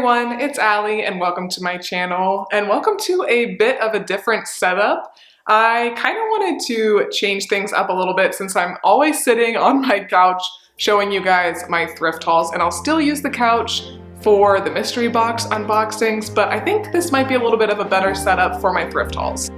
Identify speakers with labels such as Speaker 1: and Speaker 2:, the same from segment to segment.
Speaker 1: everyone, it's Allie and welcome to my channel and welcome to a bit of a different setup. I kind of wanted to change things up a little bit since I'm always sitting on my couch showing you guys my thrift hauls, and I'll still use the couch for the mystery box unboxings, but I think this might be a little bit of a better setup for my thrift hauls.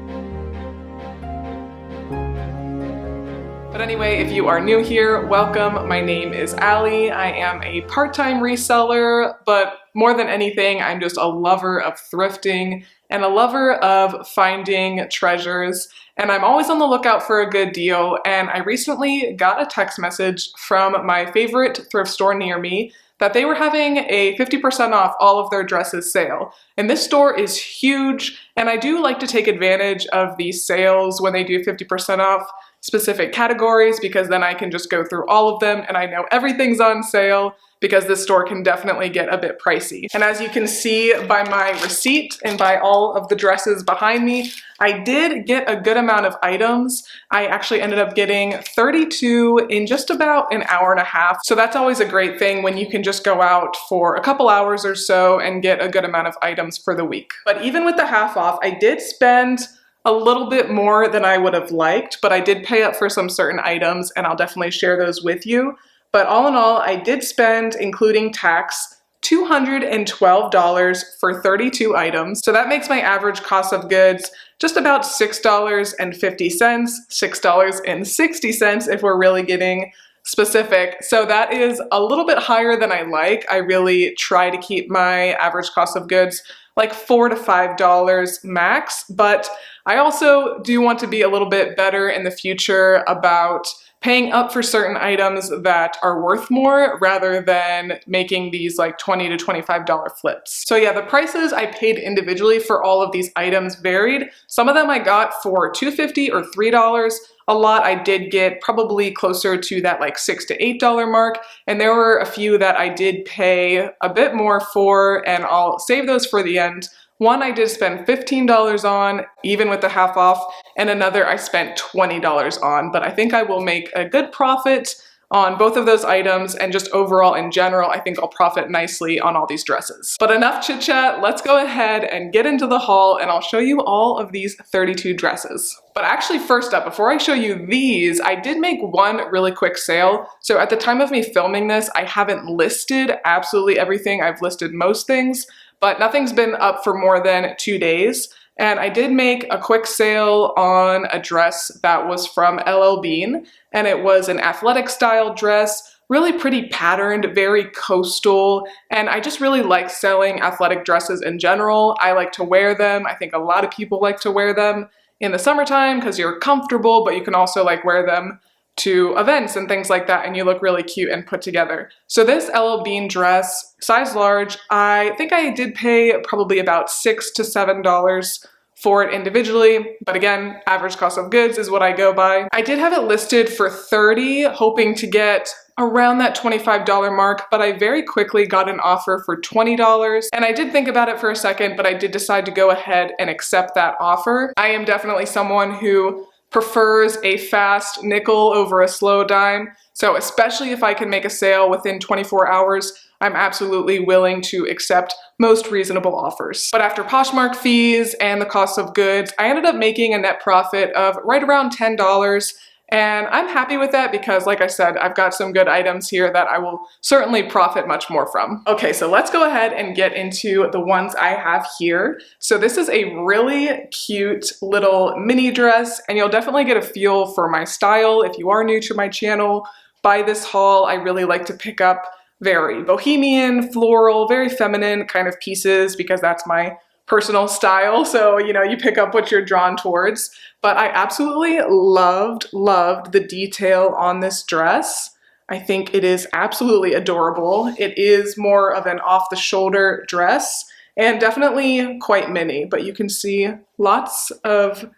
Speaker 1: But anyway, if you are new here, welcome. My name is Allie. I am a part-time reseller, but more than anything, I'm just a lover of thrifting and a lover of finding treasures. And I'm always on the lookout for a good deal. And I recently got a text message from my favorite thrift store near me that they were having a 50% off all of their dresses sale. And this store is huge, and I do like to take advantage of these sales when they do 50% off specific categories, because then I can just go through all of them and I know everything's on sale, because this store can definitely get a bit pricey. And as you can see by my receipt and by all of the dresses behind me, I did get a good amount of items. I actually ended up getting 32 in just about an hour and a half. So that's always a great thing when you can just go out for a couple hours or so and get a good amount of items for the week. But even with the half off, I did spend a little bit more than I would have liked, but I did pay up for some certain items and I'll definitely share those with you. But all in all, I did spend, including tax, $212 for 32 items. So that makes my average cost of goods just about $6.50, $6.60 if we're really getting specific. So that is a little bit higher than I like. I really try to keep my average cost of goods like $4 to $5 max, but I also do want to be a little bit better in the future about paying up for certain items that are worth more rather than making these like $20 to $25 flips. So yeah, the prices I paid individually for all of these items varied. Some of them I got for $2.50 or $3. A lot I did get probably closer to that like $6 to $8 mark, and there were a few that I did pay a bit more for, and I'll save those for the end. One I did spend $15 on, even with the half off, and another I spent $20 on, but I think I will make a good profit on both of those items, and just overall in general, I think I'll profit nicely on all these dresses. But enough chit chat, let's go ahead and get into the haul and I'll show you all of these 32 dresses. But actually first up, before I show you these, I did make one really quick sale. So at the time of me filming this, I haven't listed absolutely everything. I've listed most things, but nothing's been up for more than 2 days. And I did make a quick sale on a dress that was from LL Bean, and it was an athletic style dress, really pretty patterned, very coastal, and I just really like selling athletic dresses in general. I like to wear them. I think a lot of people like to wear them in the summertime because you're comfortable, but you can also like wear them to events and things like that, and you look really cute and put together. So this LL Bean dress, size large, I think I did pay probably about $6 to $7 for it individually, but again, average cost of goods is what I go by. I did have it listed for $30, hoping to get around that $25 mark, but I very quickly got an offer for $20, and I did think about it for a second, but I did decide to go ahead and accept that offer. I am definitely someone who prefers a fast nickel over a slow dime, so especially if I can make a sale within 24 hours, I'm absolutely willing to accept most reasonable offers. But after Poshmark fees and the cost of goods, I ended up making a net profit of right around $10, and I'm happy with that because, like I said, I've got some good items here that I will certainly profit much more from. Okay, so let's go ahead and get into the ones I have here. So this is a really cute little mini dress, and you'll definitely get a feel for my style if you are new to my channel. By this haul, I really like to pick up very bohemian, floral, very feminine kind of pieces because that's my personal style. So, you know, you pick up what you're drawn towards. But I absolutely loved the detail on this dress. I think it is absolutely adorable. It is more of an off-the-shoulder dress and definitely quite mini, but you can see lots of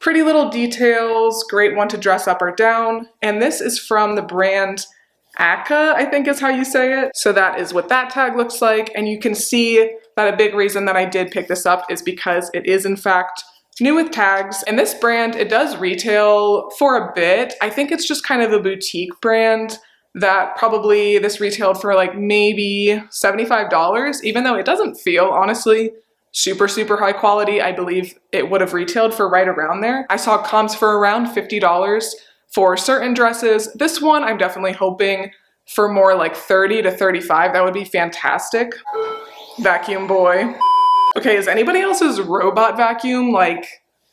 Speaker 1: pretty little details, great one to dress up or down. And this is from the brand Aka, I think is how you say it. So that is what that tag looks like. And you can see that a big reason that I did pick this up is because it is in fact new with tags. And this brand, it does retail for a bit. I think it's just kind of a boutique brand. that probably this retailed for like maybe $75, even though it doesn't feel honestly super, super high quality. I believe it would have retailed for right around there. I saw comps for around $50 for certain dresses. This one I'm definitely hoping for more like 30 to 35. That would be fantastic. Vacuum boy. Okay, is anybody else's robot vacuum like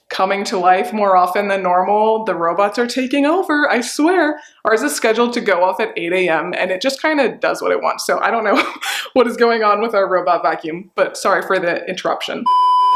Speaker 1: coming to life more often than normal? The robots are taking over, I swear. Ours is scheduled to go off at 8 a.m. and it just kind of does what it wants. So I don't know what is going on with our robot vacuum, but sorry for the interruption.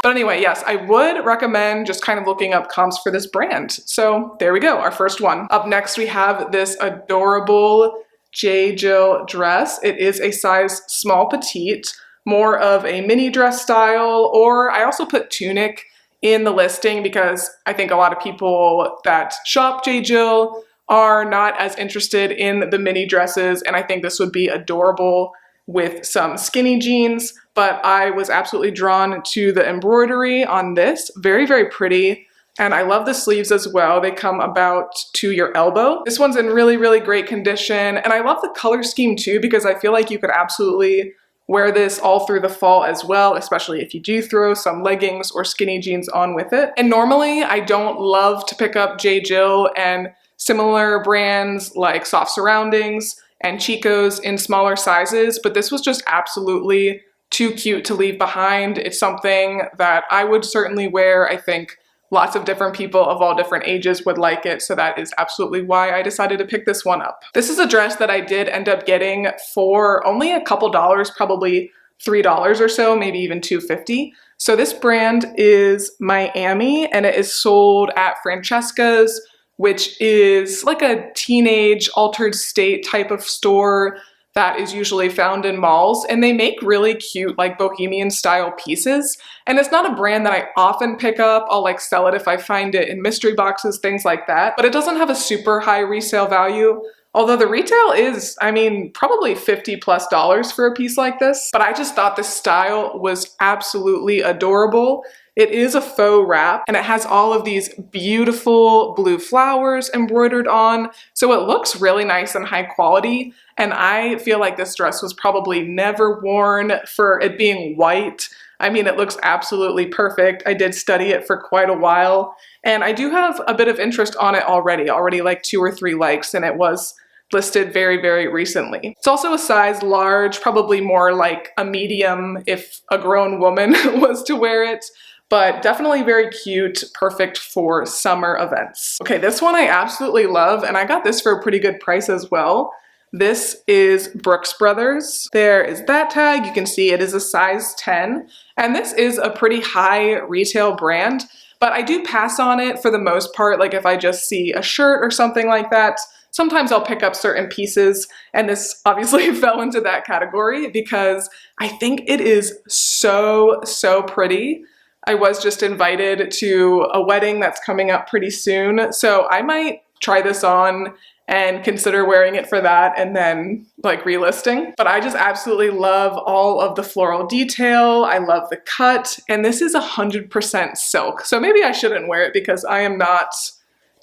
Speaker 1: But anyway, yes, I would recommend just kind of looking up comps for this brand. So there we go, our first one. Up next, we have this adorable J. Jill dress. It is a size small petite, more of a mini dress style, or I also put tunic in the listing because I think a lot of people that shop J. Jill are not as interested in the mini dresses, and I think this would be adorable with some skinny jeans, but I was absolutely drawn to the embroidery on this. Very, very pretty. And I love the sleeves as well. They come about to your elbow. This one's in really, really great condition. And I love the color scheme too, because I feel like you could absolutely wear this all through the fall as well, especially if you do throw some leggings or skinny jeans on with it. And normally I don't love to pick up J. Jill and similar brands like Soft Surroundings and Chico's in smaller sizes, but this was just absolutely too cute to leave behind. It's something that I would certainly wear. I think lots of different people of all different ages would like it, so that is absolutely why I decided to pick this one up. This is a dress that I did end up getting for only a couple dollars, probably $3 or so, maybe even $2.50. So this brand is Miami, and it is sold at Francesca's, which is like a teenage altered state type of store that is usually found in malls, and they make really cute like bohemian style pieces. And it's not a brand that I often pick up. I'll like sell it if I find it in mystery boxes, things like that, but it doesn't have a super high resale value. Although the retail is, I mean, probably $50+ for a piece like this, but I just thought this style was absolutely adorable. It is a faux wrap, and it has all of these beautiful blue flowers embroidered on, so it looks really nice and high quality, and I feel like this dress was probably never worn for it being white. I mean, it looks absolutely perfect. I did study it for quite a while, and I do have a bit of interest on it already like 2 or 3 likes, and it was listed very, very recently. It's also a size large, probably more like a medium if a grown woman was to wear it, but definitely very cute, perfect for summer events. Okay, this one I absolutely love, and I got this for a pretty good price as well. This is Brooks Brothers. There is that tag. You can see it is a size 10, and this is a pretty high retail brand, but I do pass on it for the most part. Like if I just see a shirt or something like that, sometimes I'll pick up certain pieces, and this obviously fell into that category because I think it is so, so pretty. I was just invited to a wedding that's coming up pretty soon, so I might try this on and consider wearing it for that and then like relisting. But I just absolutely love all of the floral detail. I love the cut, and this is 100% silk. So maybe I shouldn't wear it because I am not,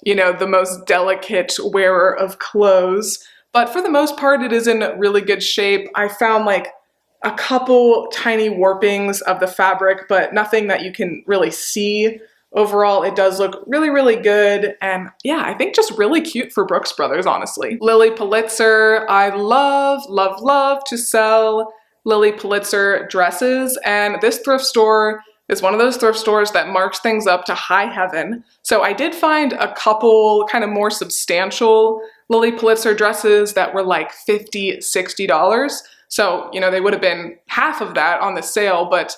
Speaker 1: you know, the most delicate wearer of clothes, but for the most part it is in really good shape. I found like a couple tiny warpings of the fabric, but nothing that you can really see. Overall, it does look really, really good. And yeah, I think just really cute for Brooks Brothers, honestly. Lilly Pulitzer, I love, love, love to sell Lilly Pulitzer dresses. And this thrift store is one of those thrift stores that marks things up to high heaven. So I did find a couple kind of more substantial Lilly Pulitzer dresses that were like $50, $60. So, you know, they would have been half of that on the sale, but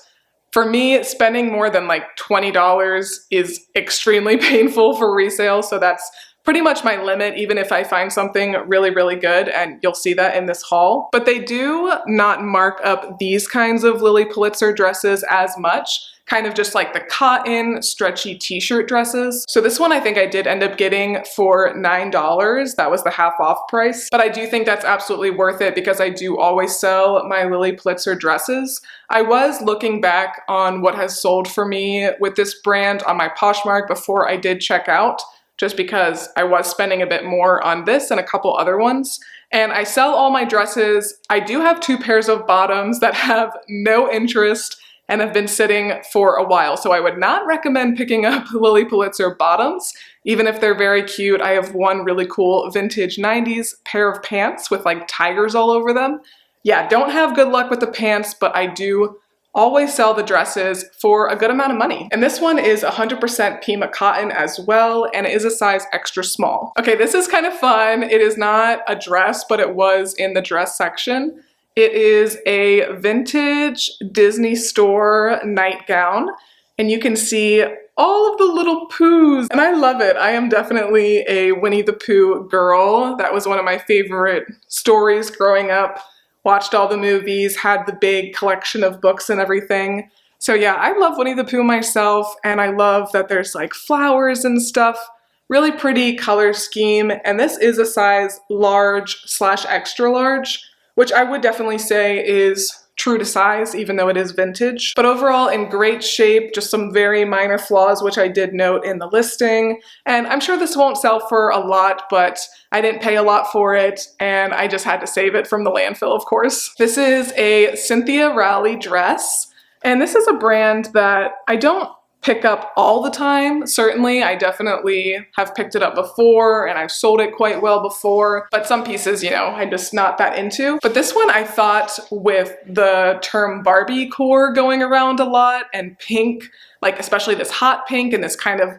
Speaker 1: for me, spending more than like $20 is extremely painful for resale, so that's pretty much my limit, even if I find something really, really good, and you'll see that in this haul. But they do not mark up these kinds of Lilly Pulitzer dresses as much, kind of just like the cotton, stretchy t-shirt dresses. So this one I think I did end up getting for $9. That was the half off price. But I do think that's absolutely worth it because I do always sell my Lilly Pulitzer dresses. I was looking back on what has sold for me with this brand on my Poshmark before I did check out. just because I was spending a bit more on this and a couple other ones. And I sell all my dresses. I do have 2 pairs of bottoms that have no interest and have been sitting for a while. So I would not recommend picking up Lilly Pulitzer bottoms, even if they're very cute. I have one really cool vintage 90s pair of pants with like tigers all over them. Yeah, don't have good luck with the pants, but I do always sell the dresses for a good amount of money. And this one is 100% Pima cotton as well, and it is a size extra small. Okay, this is kind of fun. It is not a dress, but it was in the dress section. It is a vintage Disney store nightgown, and you can see all of the little Poohs, and I love it. I am definitely a Winnie the Pooh girl. That was one of my favorite stories growing up. Watched all the movies, had the big collection of books and everything. So yeah, I love Winnie the Pooh myself, and I love that there's like flowers and stuff. Really pretty color scheme, and this is a size large/extra large, which I would definitely say is true to size, even though it is vintage. But overall in great shape, just some very minor flaws, which I did note in the listing. And I'm sure this won't sell for a lot, but I didn't pay a lot for it, and I just had to save it from the landfill, of course. This is a Cynthia Rowley dress, and this is a brand that I don't pick up all the time. Certainly, I definitely have picked it up before, and I've sold it quite well before, but some pieces, you know, I'm just not that into. But this one I thought, with the term Barbie core going around a lot, and pink, like especially this hot pink and this kind of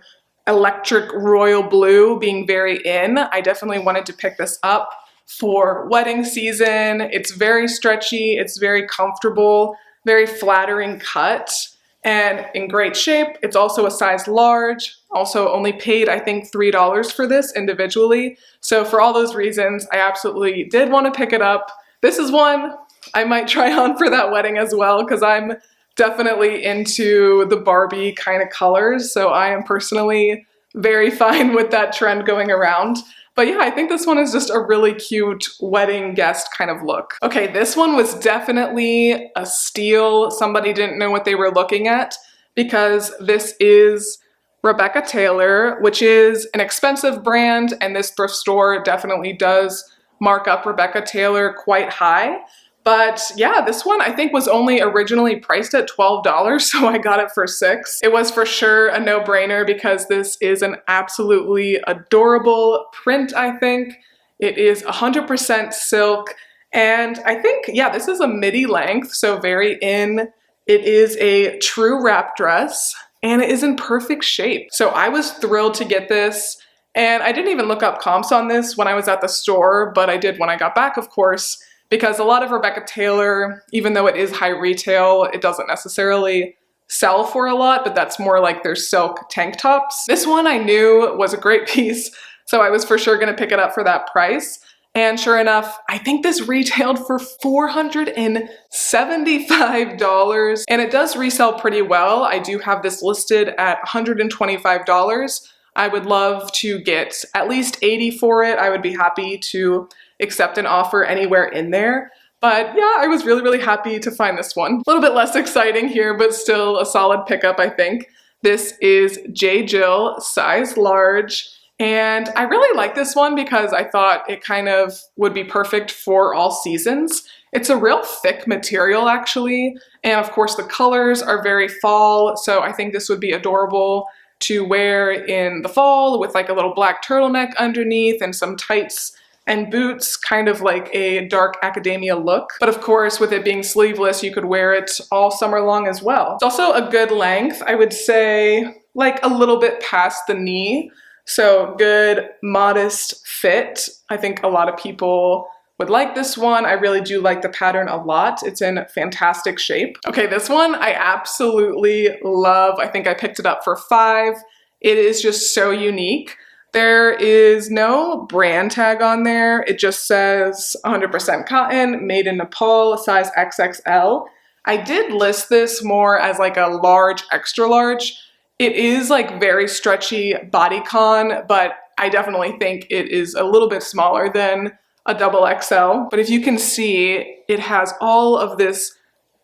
Speaker 1: electric royal blue being very in, I definitely wanted to pick this up for wedding season. It's very stretchy, it's very comfortable, very flattering cut, and in great shape. It's also a size large. Also only paid, I think, $3 for this individually. So for all those reasons, I absolutely did want to pick it up. This is one I might try on for that wedding as well, because I'm definitely into the Barbie kind of colors. So I am personally very fine with that trend going around. But yeah, I think this one is just a really cute wedding guest kind of look. Okay, this one was definitely a steal. Somebody didn't know what they were looking at, because this is Rebecca Taylor, which is an expensive brand, and this thrift store definitely does mark up Rebecca Taylor quite high. But yeah, this one I think was only originally priced at $12, so I got it for $6. It was for sure a no-brainer, because this is an absolutely adorable print, I think. It is 100% silk, and I think, yeah, this is a midi length, so very in. It is a true wrap dress, and it is in perfect shape. So I was thrilled to get this, and I didn't even look up comps on this when I was at the store, but I did when I got back, of course, because a lot of Rebecca Taylor, even though it is high retail, it doesn't necessarily sell for a lot, but that's more like their silk tank tops. This one I knew was a great piece, so I was for sure gonna pick it up for that price. And sure enough, I think this retailed for $475, and it does resell pretty well. I do have this listed at $125. I would love to get at least $80 for it. I would be happy to accept an offer anywhere in there. But yeah, I was really, really happy to find this one. A little bit less exciting here, but still a solid pickup, I think. This is J. Jill, size large. And I really like this one because I thought it kind of would be perfect for all seasons. It's a real thick material, actually. And of course, the colors are very fall, so I think this would be adorable to wear in the fall with like a little black turtleneck underneath and some tights and boots, kind of like a dark academia look. But of course, with it being sleeveless, you could wear it all summer long as well. It's also a good length, I would say, like a little bit past the knee. So good, modest fit. I think a lot of people would like this one. I really do like the pattern a lot. It's in fantastic shape. Okay, this one I absolutely love. I think I picked it up for $5. It is just so unique. There is no brand tag on there. It just says 100% cotton, made in Nepal, size XXL. I did list this more as like a large, extra large. It is like very stretchy bodycon, but I definitely think it is a little bit smaller than a double XL. But if you can see, it has all of this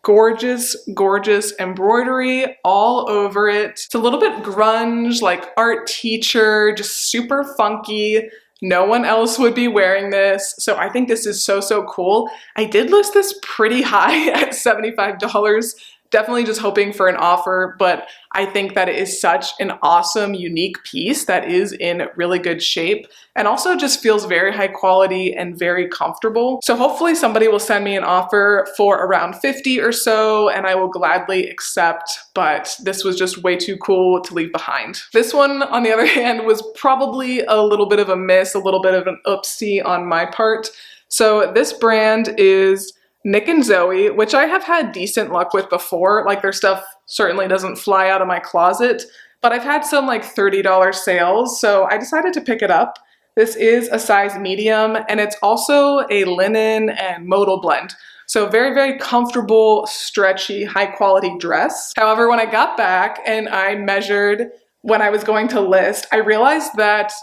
Speaker 1: gorgeous, gorgeous embroidery all over it. It's a little bit grunge, like art teacher, just super funky. No one else would be wearing this, so I think this is so, so cool. I did list this pretty high at $75. Definitely just hoping for an offer, but I think that it is such an awesome, unique piece that is in really good shape and also just feels very high quality and very comfortable. So hopefully somebody will send me an offer for around 50 or so and I will gladly accept, but this was just way too cool to leave behind. This one, on the other hand, was probably a little bit of a miss, a little bit of an oopsie on my part. So this brand is Nick and Zoe, which I have had decent luck with before. Like their stuff certainly doesn't fly out of my closet, but I've had some like $30 sales, so I decided to pick it up. This is a size medium and it's also a linen and modal blend. So very, very comfortable, stretchy, high quality dress. However, when I got back and I measured when I was going to list, I realized that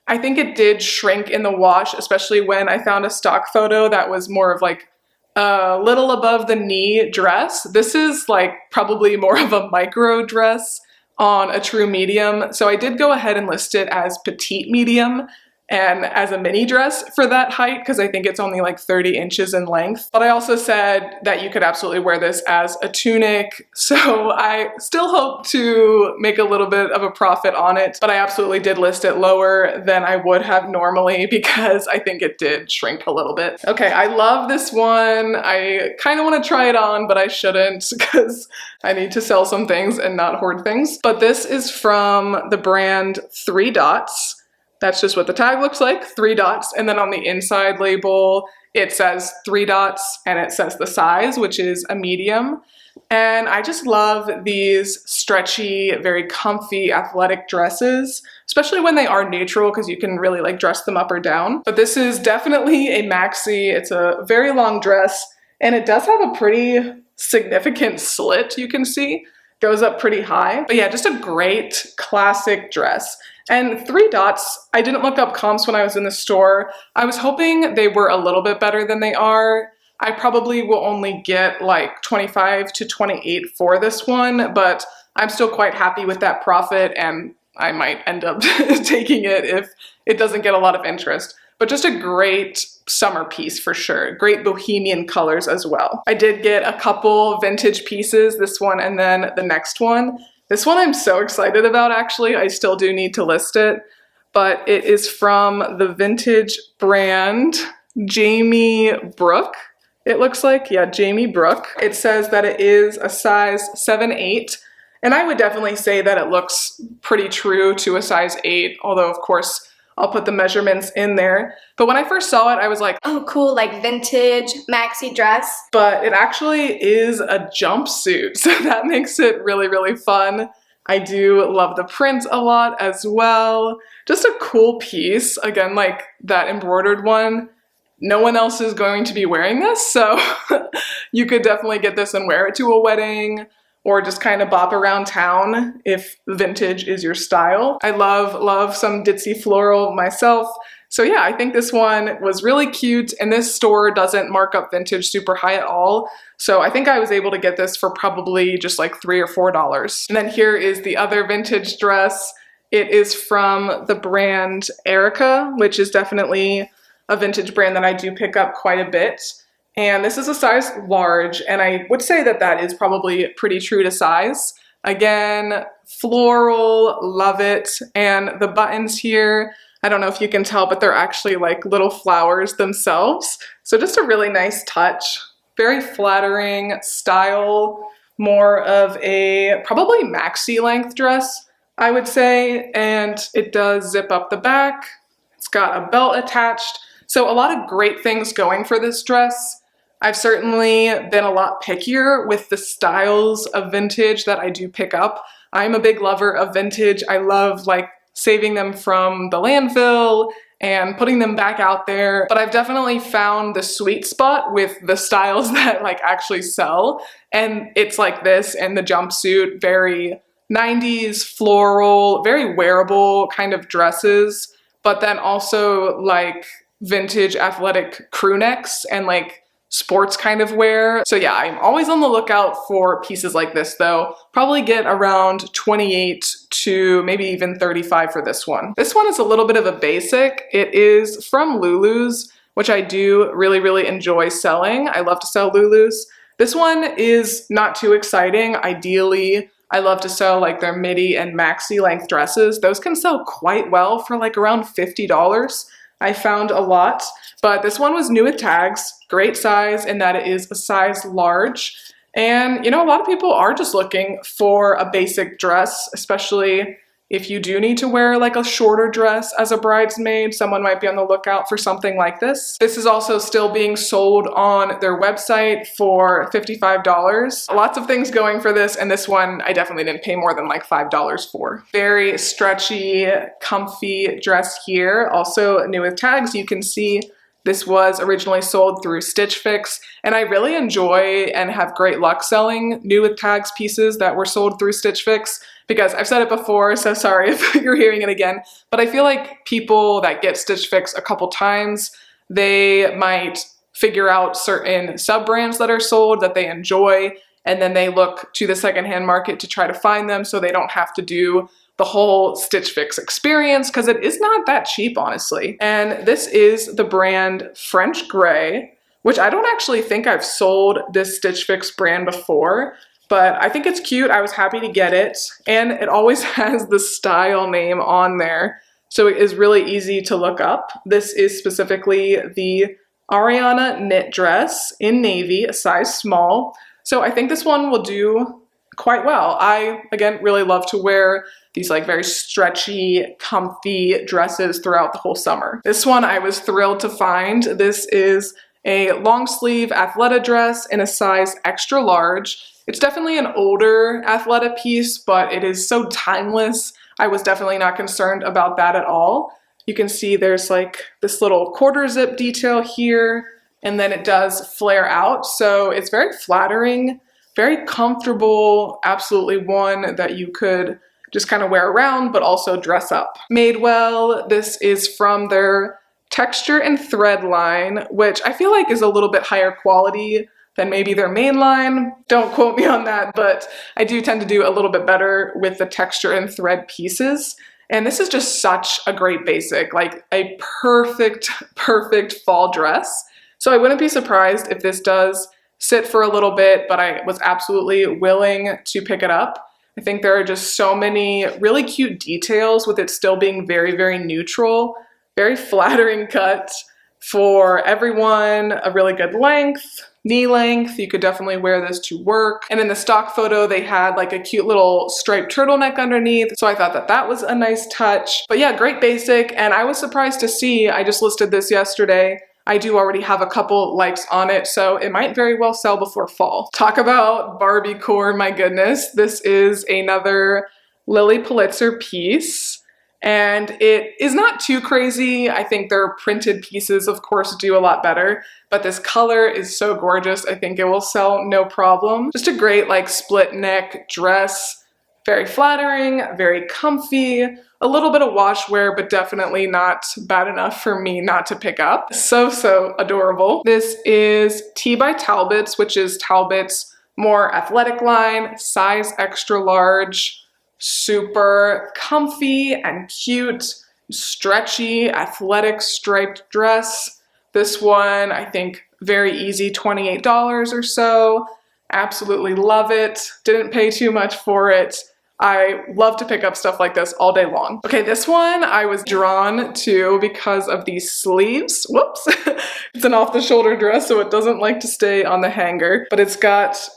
Speaker 1: I think it did shrink in the wash, especially when I found a stock photo that was more of like a little above the knee dress. This is like probably more of a micro dress on a true medium. So I did go ahead and list it as petite medium and as a mini dress for that height because I think it's only like 30 inches in length. But I also said that you could absolutely wear this as a tunic. So I still hope to make a little bit of a profit on it, but I absolutely did list it lower than I would have normally because I think it did shrink a little bit. Okay, I love this one. I kind of want to try it on, but I shouldn't because I need to sell some things and not hoard things. But this is from the brand 3 Dots. That's just what the tag looks like, 3 dots. And then on the inside label, it says 3 dots and it says the size, which is a medium. And I just love these stretchy, very comfy athletic dresses, especially when they are neutral because you can really like dress them up or down. But this is definitely a maxi. It's a very long dress and it does have a pretty significant slit, you can see. Goes up pretty high. But yeah, just a great classic dress. And 3 Dots, I didn't look up comps when I was in the store. I was hoping they were a little bit better than they are. I probably will only get like 25 to 28 for this one, but I'm still quite happy with that profit and I might end up taking it if it doesn't get a lot of interest. But just a great summer piece for sure. Great bohemian colors as well. I did get a couple vintage pieces, this one and then the next one. This one I'm so excited about actually. I still do need to list it, but it is from the vintage brand Jamie Brooke. It looks like, yeah, Jamie Brooke. It says that it is a size 7-8, and I would definitely say that it looks pretty true to a size 8, although of course I'll put the measurements in there. But when I first saw it, I was like,
Speaker 2: oh cool, like vintage maxi dress.
Speaker 1: But it actually is a jumpsuit, so that makes it really, really fun. I do love the print a lot as well. Just a cool piece. Again, like that embroidered one, no one else is going to be wearing this, so you could definitely get this and wear it to a wedding or just kind of bop around town if vintage is your style. I love some ditzy floral myself. So yeah, I think this one was really cute and this store doesn't mark up vintage super high at all. So I think I was able to get this for probably just like $3 or $4. And then here is the other vintage dress. It is from the brand Erica, which is definitely a vintage brand that I do pick up quite a bit. And this is a size large, and I would say that that is probably pretty true to size. Again, floral, love it. And the buttons here, I don't know if you can tell, but they're actually like little flowers themselves. So just a really nice touch, very flattering style, more of a probably maxi length dress, I would say. And it does zip up the back. It's got a belt attached. So a lot of great things going for this dress. I've certainly been a lot pickier with the styles of vintage that I do pick up. I'm a big lover of vintage. I love like saving them from the landfill and putting them back out there. But I've definitely found the sweet spot with the styles that like actually sell. And it's like this and the jumpsuit, very 90s floral, very wearable kind of dresses, but then also like vintage athletic crew necks and like sports kind of wear. So yeah, I'm always on the lookout for pieces like this though. Probably get around 28 to maybe even 35 for this one. This one is a little bit of a basic. It is from Lulu's, which I do really enjoy selling. I love to sell Lulu's. This one is not too exciting. Ideally, I love to sell like their midi and maxi length dresses. Those can sell quite well for like around $50. I found a lot, but this one was new with tags, great size in that it is a size large. And you know, a lot of people are just looking for a basic dress, especially if you do need to wear like a shorter dress as a bridesmaid. Someone might be on the lookout for something like this. This is also still being sold on their website for $55. Lots of things going for this, and this one I definitely didn't pay more than like $5 for. Very stretchy, comfy dress here. Also new with tags. You can see this was originally sold through Stitch Fix, and I really enjoy and have great luck selling new with tags pieces that were sold through Stitch Fix, because I've said it before, so sorry if you're hearing it again, but I feel like people that get Stitch Fix a couple times, they might figure out certain sub-brands that are sold that they enjoy, and then they look to the secondhand market to try to find them so they don't have to do the whole Stitch Fix experience, because it is not that cheap, honestly. And this is the brand French Gray, which I don't actually think I've sold this Stitch Fix brand before, but I think it's cute. I was happy to get it, and it always has the style name on there, so it is really easy to look up. This is specifically the Ariana knit dress in navy, a size small, so I think this one will do quite well. I, again, really love to wear these like very stretchy, comfy dresses throughout the whole summer. This one I was thrilled to find. This is a long sleeve athleta dress in a size extra large. It's definitely an older athleta piece, but it is so timeless. I was definitely not concerned about that at all. You can see there's like this little quarter zip detail here, and then it does flare out. So it's very flattering, very comfortable, absolutely one that you could just kind of wear around, but also dress up. Madewell, this is from their texture and thread line, which I feel like is a little bit higher quality than maybe their main line. Don't quote me on that, but I do tend to do a little bit better with the texture and thread pieces. And this is just such a great basic, like a perfect fall dress. So I wouldn't be surprised if this does sit for a little bit, but I was absolutely willing to pick it up. I think there are just so many really cute details with it still being very neutral, very flattering cut for everyone, a really good length, knee length. You could definitely wear this to work. And in the stock photo, they had like a cute little striped turtleneck underneath. So I thought that that was a nice touch. But yeah, great basic. And I was surprised to see, I just listed this yesterday, I do already have a couple likes on it, so it might very well sell before fall. Talk about Barbie core, my goodness. This is another Lilly Pulitzer piece, and it is not too crazy. I think their printed pieces, of course, do a lot better, but this color is so gorgeous. I think it will sell no problem. Just a great like split neck dress, very flattering, very comfy. A little bit of wash wear, but definitely not bad enough for me not to pick up. So adorable. This is T by Talbot's, which is Talbot's more athletic line, size extra large, super comfy and cute, stretchy, athletic striped dress. This one, I think, very easy, $28 or so. Absolutely love it. Didn't pay too much for it. I love to pick up stuff like this all day long. Okay, this one I was drawn to because of these sleeves. Whoops. It's an off-the-shoulder dress, so it doesn't like to stay on the hanger, but it's got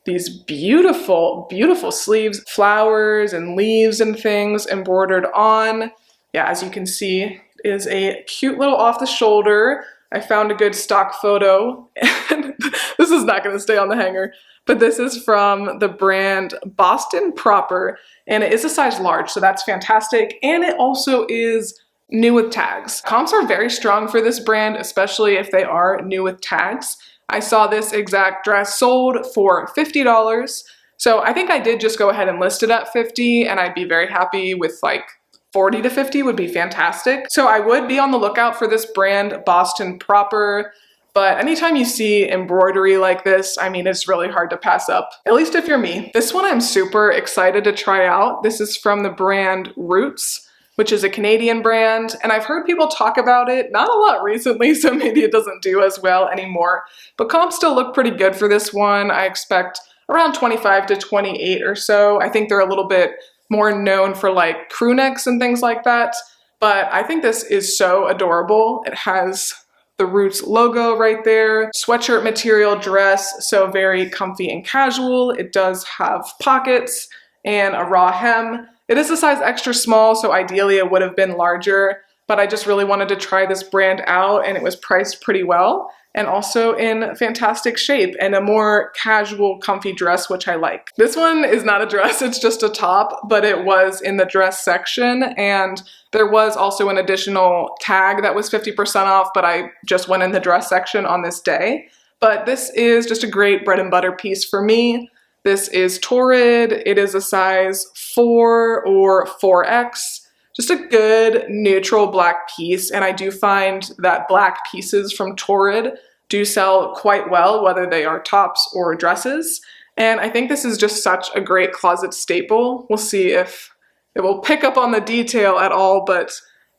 Speaker 1: these beautiful sleeves, flowers and leaves and things embroidered on. Yeah, as you can see, it is a cute little off-the-shoulder. I found a good stock photo, and this is not gonna stay on the hanger, but this is from the brand Boston Proper, and it is a size large, so that's fantastic. And it also is new with tags. Comps are very strong for this brand, especially if they are new with tags. I saw this exact dress sold for $50. So I think I did just go ahead and list it at $50, and I'd be very happy with like $40 to $50 would be fantastic. So I would be on the lookout for this brand Boston Proper. But anytime you see embroidery like this, I mean, it's really hard to pass up, at least if you're me. This one I'm super excited to try out. This is from the brand Roots, which is a Canadian brand, and I've heard people talk about it, not a lot recently, so maybe it doesn't do as well anymore, but comps still look pretty good for this one. I expect around 25 to 28 or so. I think they're a little bit more known for like crew necks and things like that, but I think this is so adorable. It has the Roots logo right there, sweatshirt material dress, so very comfy and casual. It does have pockets and a raw hem. It is a size extra small, so ideally it would have been larger, but I just really wanted to try this brand out, and it was priced pretty well and also in fantastic shape and a more casual, comfy dress, which I like. This one is not a dress, it's just a top, but it was in the dress section, and there was also an additional tag that was 50% off, but I just went in the dress section on this day. But this is just a great bread and butter piece for me. This is Torrid. It is a size 4 or 4X. Just a good neutral black piece, and I do find that black pieces from Torrid do sell quite well, whether they are tops or dresses. And I think this is just such a great closet staple. We'll see if it will pick up on the detail at all, but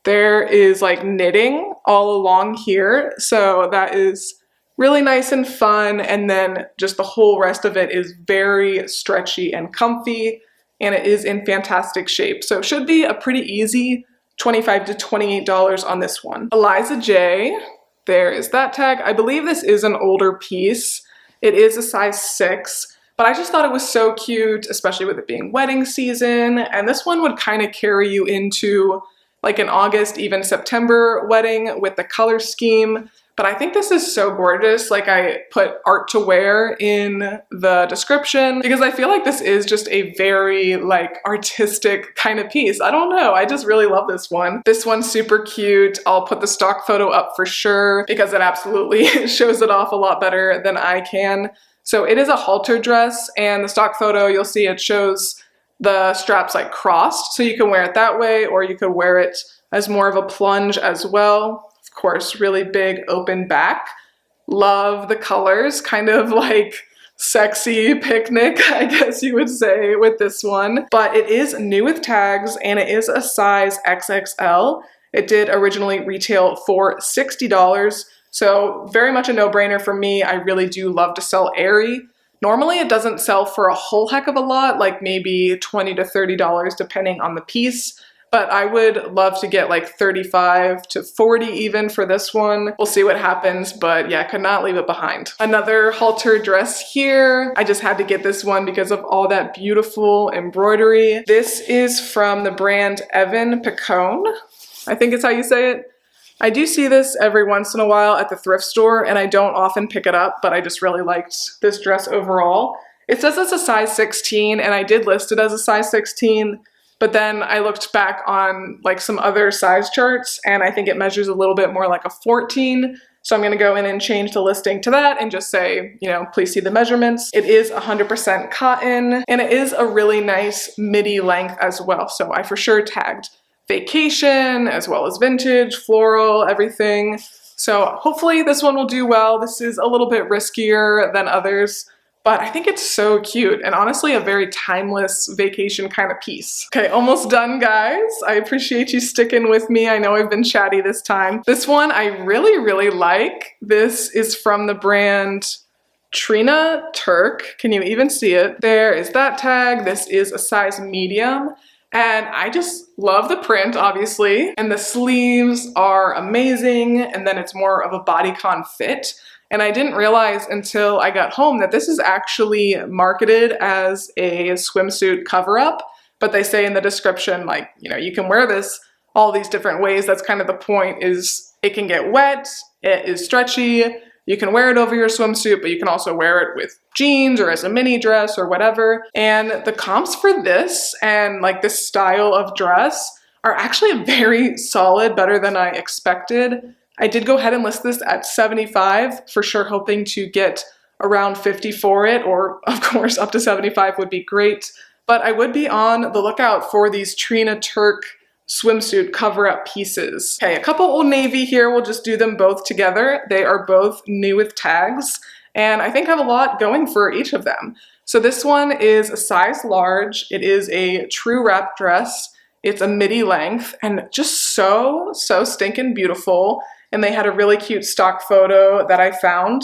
Speaker 1: there is like knitting all along here, so that is really nice and fun, and then just the whole rest of it is very stretchy and comfy, and it is in fantastic shape. So it should be a pretty easy $25 to $28 on this one. Eliza J, there is that tag. I believe this is an older piece. It is a size 6, but I just thought it was so cute, especially with it being wedding season, and this one would kind of carry you into like an August, even September wedding with the color scheme. But I think this is so gorgeous. Like, I put art to wear in the description because I feel like this is just a very like artistic kind of piece. I don't know, I just really love this one. This one's super cute. I'll put the stock photo up for sure because it absolutely shows it off a lot better than I can. So it is a halter dress, and the stock photo, you'll see it shows the straps like crossed, so you can wear it that way, or you could wear it as more of a plunge as well. Of course, really big open back. Love the colors, kind of like sexy picnic, I guess you would say, with this one. But it is new with tags, and it is a size XXL. It did originally retail for $60, so very much a no-brainer for me. I really do love to sell Aerie. Normally it doesn't sell for a whole heck of a lot, like maybe $20 to $30 depending on the piece. But I would love to get like 35 to 40 even for this one. We'll see what happens, but yeah, could not leave it behind. Another halter dress here. I just had to get this one because of all that beautiful embroidery. This is from the brand Evan Picone. I think it's how you say it. I do see this every once in a while at the thrift store, and I don't often pick it up, but I just really liked this dress overall. It says it's a size 16, and I did list it as a size 16, but then I looked back on like some other size charts, and I think it measures a little bit more like a 14. So I'm gonna go in and change the listing to that and just say, you know, please see the measurements. It is 100% cotton, and it is a really nice midi length as well. So I for sure tagged vacation as well as vintage, floral, everything. So hopefully this one will do well. This is a little bit riskier than others, but I think it's so cute and honestly a very timeless vacation kind of piece. Okay, almost done, guys. I appreciate you sticking with me. I know I've been chatty this time. This one I really, really like. This is from the brand Trina Turk. Can you even see it? There is that tag. This is a size medium. And I just love the print, obviously, and the sleeves are amazing, and then it's more of a bodycon fit. And I didn't realize until I got home that this is actually marketed as a swimsuit cover-up, but they say in the description, like, you know, you can wear this all these different ways. That's kind of the point, is it can get wet, it is stretchy, you can wear it over your swimsuit, but you can also wear it with jeans or as a mini dress or whatever. And the comps for this and like this style of dress are actually very solid, better than I expected. I did go ahead and list this at 75, for sure hoping to get around 50 for it, or of course up to 75 would be great. But I would be on the lookout for these Trina Turk swimsuit cover-up pieces. Okay, a couple Old Navy here. We'll just do them both together. They are both new with tags, and I think have a lot going for each of them. So this one is a size large. It is a true wrap dress. It's a midi length and just so stinking beautiful. And they had a really cute stock photo that I found.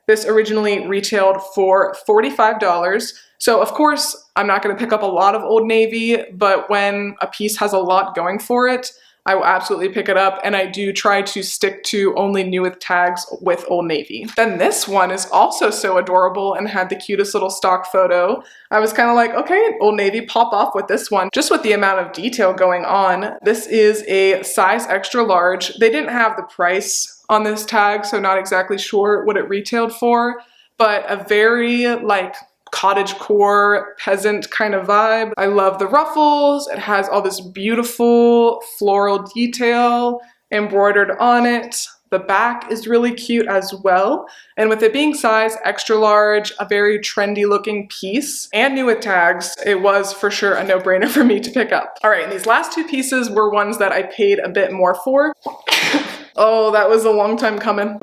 Speaker 1: This originally retailed for $45. So of course, I'm not gonna pick up a lot of Old Navy, but when a piece has a lot going for it, I will absolutely pick it up, and I do try to stick to only new with tags with Old Navy. Then this one is also so adorable and had the cutest little stock photo. I was kind of like, okay, Old Navy, pop off with this one. Just with the amount of detail going on. This is a size extra large. They didn't have the price on this tag, so not exactly sure what it retailed for, but a very like cottagecore peasant kind of vibe. I love the ruffles. It has all this beautiful floral detail embroidered on it. The back is really cute as well. And with it being size extra large, a very trendy looking piece and new with tags, it was for sure a no-brainer for me to pick up. All right, and these last two pieces were ones that I paid a bit more for. Oh, that was a long time coming.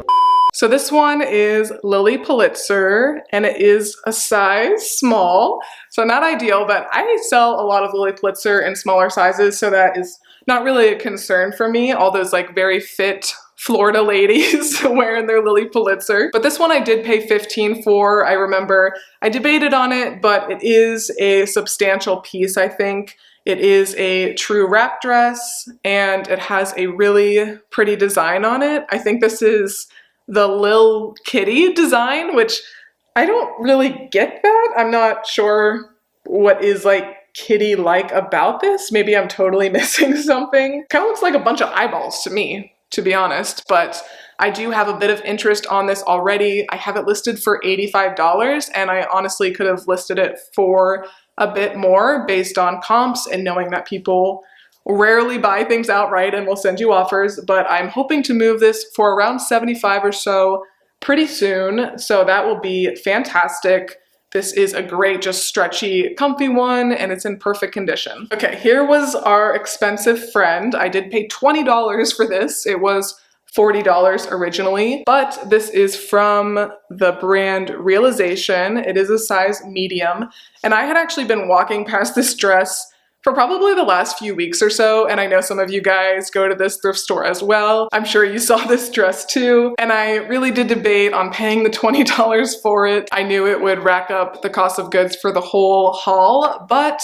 Speaker 1: So this one is Lilly Pulitzer, and it is a size small. So not ideal, but I sell a lot of Lilly Pulitzer in smaller sizes, so that is not really a concern for me. All those like very fit Florida ladies wearing their Lilly Pulitzer. But this one I did pay $15 for. I remember I debated on it, but it is a substantial piece, I think. It is a true wrap dress, and it has a really pretty design on it. I think this is the Lil Kitty design, which I don't really get that. I'm not sure what is like kitty-like about this. Maybe I'm totally missing something. Kind of looks like a bunch of eyeballs to me, to be honest, but I do have a bit of interest on this already. I have it listed for $85, and I honestly could have listed it for a bit more based on comps and knowing that people rarely buy things outright and will send you offers, but I'm hoping to move this for around $75 or so pretty soon, so that will be fantastic. This is a great, just stretchy, comfy one, and it's in perfect condition. Okay, here was our expensive friend. I did pay $20 for this. It was $40 originally, but this is from the brand Realisation. It is a size medium, and I had actually been walking past this dress for probably the last few weeks or so, and I know some of you guys go to this thrift store as well. I'm sure you saw this dress too, and I really did debate on paying the $20 for it. I knew it would rack up the cost of goods for the whole haul, but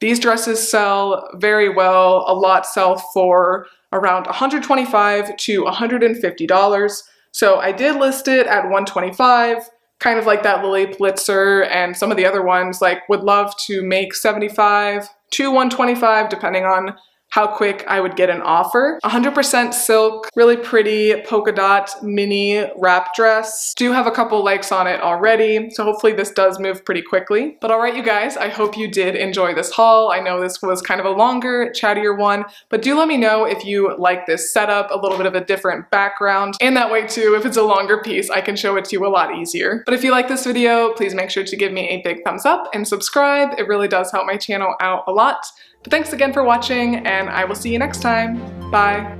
Speaker 1: these dresses sell very well. A lot sell for around $125 to $150. So I did list it at $125. Kind of like that Lilly Pulitzer and some of the other ones, like would love to make $75 to $125 depending on how quick I would get an offer. 100% silk, really pretty polka dot mini wrap dress. Do have a couple likes on it already, so hopefully this does move pretty quickly. But all right, you guys, I hope you did enjoy this haul. I know this was kind of a longer, chattier one, but do let me know if you like this setup, a little bit of a different background, and that way too, if it's a longer piece, I can show it to you a lot easier. But if you like this video, please make sure to give me a big thumbs up and subscribe. It really does help my channel out a lot. But thanks again for watching, and I will see you next time. Bye!